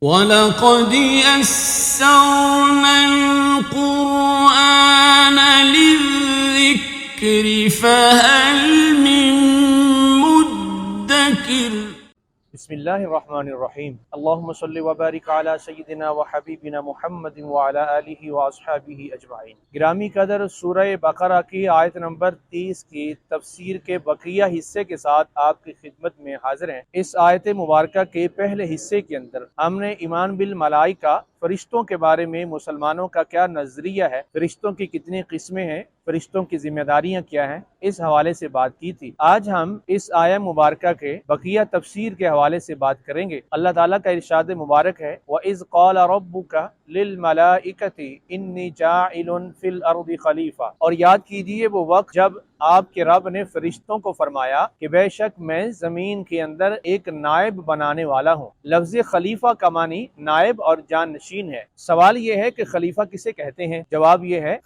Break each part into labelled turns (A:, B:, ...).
A: وَلَقَدْ يَسَّرْنَا الْقُرْآنَ لِلذِّكْرِ فَهَلْ مِن مُّدَّكِرٍ۔
B: بسم اللہ الرحمن الرحیم۔ اللہم صلی وبارک علی سیدنا و حبیبنا محمد وعلی آلہ و اصحابہ اجمعین۔ گرامی قدر، سورہ بقرہ کی آیت نمبر 30 کی تفسیر کے بقیہ حصے کے ساتھ آپ کی خدمت میں حاضر ہیں۔ اس آیت مبارکہ کے پہلے حصے کے اندر ہم نے ایمان بالملائکہ، فرشتوں کے بارے میں مسلمانوں کا کیا نظریہ ہے، فرشتوں کی کتنی قسمیں ہیں، فرشتوں کی ذمہ داریاں کیا ہیں، اس حوالے سے بات کی تھی۔ آج ہم اس آیہ مبارکہ کے بقیہ تفسیر کے حوالے سے بات کریں گے۔ اللہ تعالیٰ کا ارشاد مبارک ہے وَإِذْ قَالَ رَبُّكَ لِلْمَلَائِكَةِ إِنِّي جَاعِلٌ فِي الْأَرْضِ خَلِيفَةً، اور یاد کیجئے وہ وقت جب آپ کے رب نے فرشتوں کو فرمایا کہ بے شک میں زمین کے اندر ایک نائب بنانے والا ہوں۔ لفظ خلیفہ کا معنی نائب اور جانشین ہے۔ سوال یہ ہے کہ خلیفہ کسے کہتے ہیں؟ جواب یہ ہے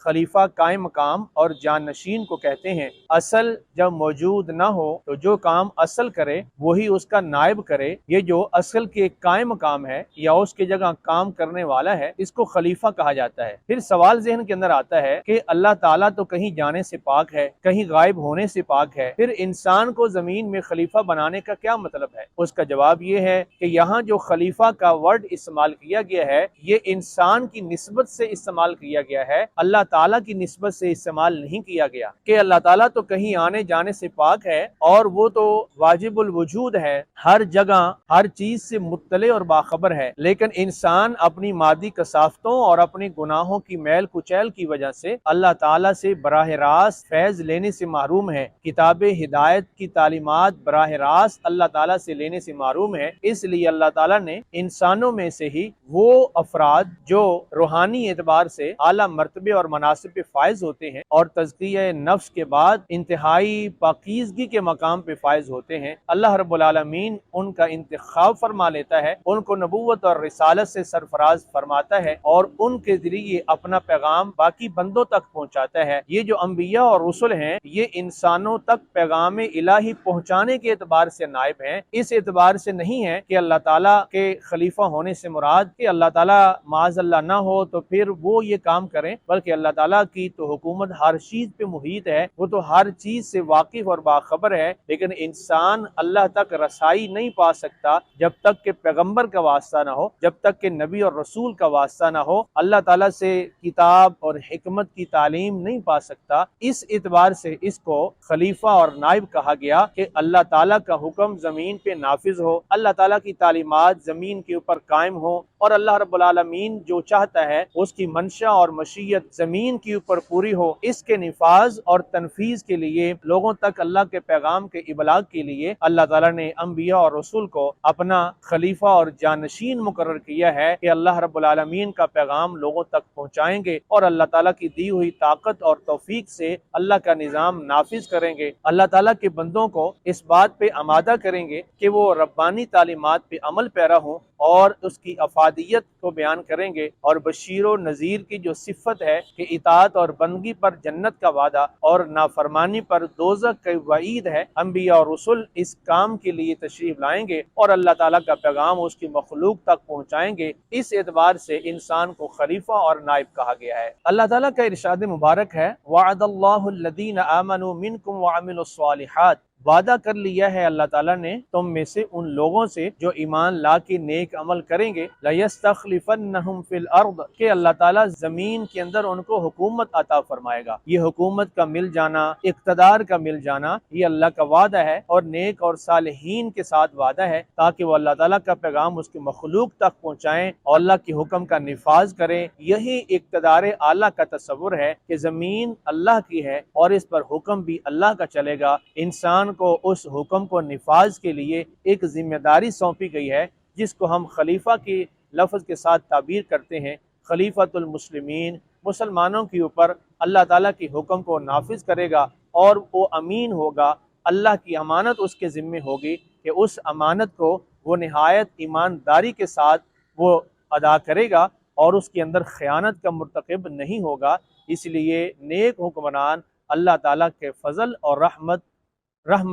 B: قائم مقام اور جانشین کو کہتے ہیں۔ اصل جب موجود نہ ہو تو جو کام اصل کرے وہی اس کا نائب کرے۔ یہ جو اصل کے قائم مقام ہے یا اس کی جگہ کام کرنے والا ہے، اس کو خلیفہ کہا جاتا ہے۔ پھر سوال ذہن کے اندر آتا ہے کہ اللہ تعالیٰ تو کہیں جانے سے پاک ہے، کہیں غائب ہونے سے پاک ہے، پھر انسان کو زمین میں خلیفہ بنانے کا کیا مطلب ہے؟ اس کا جواب یہ ہے کہ یہاں جو خلیفہ کا ورڈ استعمال کیا گیا ہے یہ انسان کی نسبت سے استعمال کیا گیا ہے، اللہ تعالیٰ کی نسبت سے استعمال نہیں کیا گیا۔ کہ اللہ تعالیٰ تو کہیں آنے جانے سے پاک ہے اور وہ تو واجب الوجود ہے، ہر جگہ ہر چیز سے مطلع اور باخبر ہے، لیکن انسان اپنی مادی کثافتوں اور اپنی گناہوں کی میل کچیل کی وجہ سے اللہ تعالیٰ سے براہ راست فیض لینے سے محروم ہے، کتاب ہدایت کی تعلیمات براہ راست اللہ تعالیٰ سے لینے سے محروم ہے۔ اس لیے اللہ تعالیٰ نے انسانوں میں سے ہی وہ افراد جو روحانی اعتبار سے اعلیٰ مرتبے اور مناصب پہ فائز ہوتے ہیں اور تزکیہ نفس کے بعد انتہائی پاکیزگی کے مقام پہ فائز ہوتے ہیں، اللہ رب العالمین ان کا انتخاب فرما لیتا ہے، ان کو نبوت اور رسالت سے سرفراز فرماتا ہے اور ان کے ذریعے اپنا پیغام باقی بندوں تک پہنچاتا ہے۔ یہ جو انبیاء اور رسل ہیں یہ انسانوں تک پیغام الہی پہنچانے کے اعتبار سے نائب ہیں، اس اعتبار سے نہیں ہے کہ اللہ تعالیٰ کے خلیفہ ہونے سے مراد کہ اللہ تعالیٰ معاذ اللہ نہ ہو تو پھر وہ یہ کام کریں، بلکہ اللہ تعالیٰ کی تو حکومت ہر چیز پہ محیط ہے، وہ تو ہر چیز سے واقف اور باخبر ہے، لیکن انسان اللہ تک رسائی نہیں پا سکتا جب تک کہ پیغمبر کا واسطہ نہ ہو، جب تک کہ نبی اور رسول کا واسطہ نہ ہو، اللہ تعالیٰ سے کتاب اور حکمت کی تعلیم نہیں پا سکتا۔ اس اعتبار سے اس کو خلیفہ اور نائب کہا گیا کہ اللہ تعالیٰ کا حکم زمین پہ نافذ ہو، اللہ تعالیٰ کی تعلیمات زمین کے اوپر قائم ہو، اور اللہ رب العالمین جو چاہتا ہے اس کی منشا اور مشیت زمین کے اوپر پوری ہو۔ اس کے نفاذ اور تنفیذ کے لیے لوگوں تک اللہ کے پیغام کے ابلاغ کے لیے اللہ تعالیٰ نے انبیاء اور رسول کو اپنا خلیفہ اور جانشین مقرر کیا ہے کہ اللہ رب العالمین کا پیغام لوگوں تک پہنچائیں گے اور اللہ تعالیٰ کی دی ہوئی طاقت اور توفیق سے اللہ کا نظام نافذ کریں گے، اللہ تعالیٰ کے بندوں کو اس بات پہ آمادہ کریں گے کہ وہ ربانی تعلیمات پہ عمل پیرا ہوں اور اس کی افادیت کو بیان کریں گے، اور بشیر و نذیر کی جو صفت ہے کہ اطاعت اور بندگی پر جنت کا وعدہ اور نافرمانی پر دوزخ کا وعید ہے، انبیاء اور رسل اس کام کے لیے تشریف لائیں گے اور اللہ تعالیٰ کا پیغام اس کی مخلوق تک پہنچائیں گے۔ اس اعتبار سے انسان کو خلیفہ اور نائب کہا گیا ہے۔ اللہ تعالیٰ کا ارشاد مبارک ہے وعد اللہ الذین آمنوا منکم وعملوا الصالحات، وعدہ کر لیا ہے اللہ تعالیٰ نے تم میں سے ان لوگوں سے جو ایمان لا کے نیک عمل کریں گے، لَيَسْتَخْلِفَنَّهُمْ فِي الْأَرْضِ، کہ اللہ تعالیٰ زمین کے اندر ان کو حکومت عطا فرمائے گا۔ یہ حکومت کا مل جانا، اقتدار کا مل جانا، یہ اللہ کا وعدہ ہے اور نیک اور صالحین کے ساتھ وعدہ ہے تاکہ وہ اللہ تعالیٰ کا پیغام اس کی مخلوق تک پہنچائیں اور اللہ کے حکم کا نفاذ کریں۔ یہی اقتدار اعلیٰ کا تصور ہے کہ زمین اللہ کی ہے اور اس پر حکم بھی اللہ کا چلے گا۔ انسان کو اس حکم کو نفاذ کے لیے ایک ذمہ داری سونپی گئی ہے جس کو ہم خلیفہ کی لفظ کے ساتھ تعبیر کرتے ہیں۔ خلیفۃ المسلمین، مسلمانوں کے اوپر اللہ تعالیٰ کی حکم کو نافذ کرے گا اور وہ امین ہوگا، اللہ کی امانت اس کے ذمہ ہوگی کہ اس امانت کو وہ نہایت ایمانداری کے ساتھ وہ ادا کرے گا اور اس کے اندر خیانت کا مرتکب نہیں ہوگا۔ اس لیے نیک حکمران اللہ تعالیٰ کے فضل اور رحمت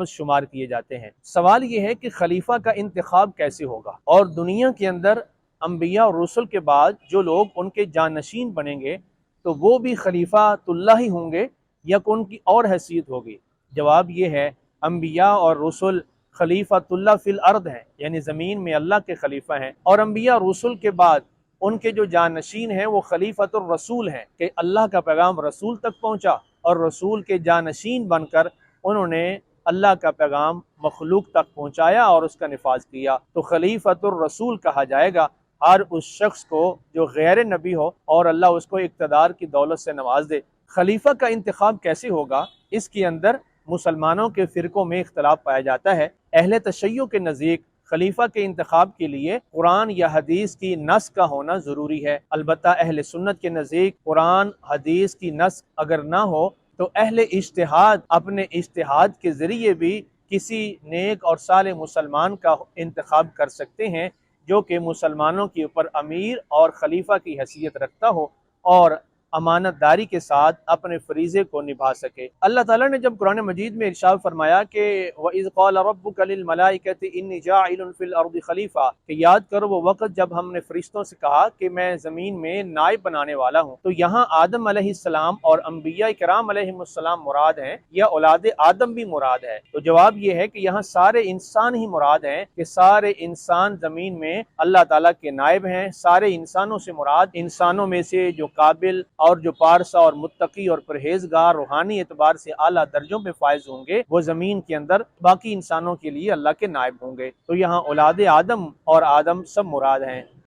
B: شمار کیے جاتے ہیں۔ سوال یہ ہے کہ خلیفہ کا انتخاب کیسے ہوگا اور دنیا کے اندر انبیاء اور رسل کے بعد جو لوگ ان کے جانشین بنیں گے تو وہ بھی خلیفۃ اللہ ہی ہوں گے یا کہ ان کی اور حیثیت ہوگی؟ جواب یہ ہے انبیاء اور رسل خلیفۃ اللہ فی الارض ہیں، یعنی زمین میں اللہ کے خلیفہ ہیں، اور انبیاء اور رسل کے بعد ان کے جو جانشین ہیں وہ خلیفۃ الرسول ہیں کہ اللہ کا پیغام رسول تک پہنچا اور رسول کے جانشین بن کر انہوں نے اللہ کا پیغام مخلوق تک پہنچایا اور اس کا نفاذ کیا۔ تو خلیفۃ الرسول کہا جائے گا ہر اس شخص کو جو غیر نبی ہو اور اللہ اس کو اقتدار کی دولت سے نواز دے۔ خلیفہ کا انتخاب کیسے ہوگا؟ اس کے اندر مسلمانوں کے فرقوں میں اختلاف پایا جاتا ہے۔ اہل تشیع کے نزدیک خلیفہ کے انتخاب کے لیے قرآن یا حدیث کی نص کا ہونا ضروری ہے، البتہ اہل سنت کے نزدیک قرآن حدیث کی نص اگر نہ ہو تو اہل اجتہاد اپنے اجتہاد کے ذریعے بھی کسی نیک اور صالح مسلمان کا انتخاب کر سکتے ہیں جو کہ مسلمانوں کے اوپر امیر اور خلیفہ کی حیثیت رکھتا ہو اور امانت داری کے ساتھ اپنے فریضے کو نبھا سکے۔ اللہ تعالیٰ نے جب قرآن مجید میں ارشاد فرمایا کہ وَإِذْ قَالَ رَبُّكَ لِلْمَلَائِكَةِ إِنِّي جَاعِلٌ فِي الْأَرْضِ خَلِيفَةً، کہ یاد کرو وہ وقت جب ہم نے فرشتوں سے کہا کہ میں زمین میں نائب بنانے والا ہوں، تو یہاں آدم علیہ السلام اور انبیاء کرام علیہ السلام مراد ہیں یا اولاد آدم بھی مراد ہے؟ تو جواب یہ ہے کہ یہاں سارے انسان ہی مراد ہیں کہ سارے انسان زمین میں اللہ تعالیٰ کے نائب ہیں۔ سارے انسانوں سے مراد انسانوں میں سے جو قابل اور جو پارسا اور متقی اور پرہیزگار روحانی اعتبار سے اعلیٰ درجوں میں فائز ہوں گے وہ زمین کے اندر باقی انسانوں کے لیے اللہ کے نائب ہوں گے۔ تو یہاں اولاد آدم اور آدم سب مراد ہیں۔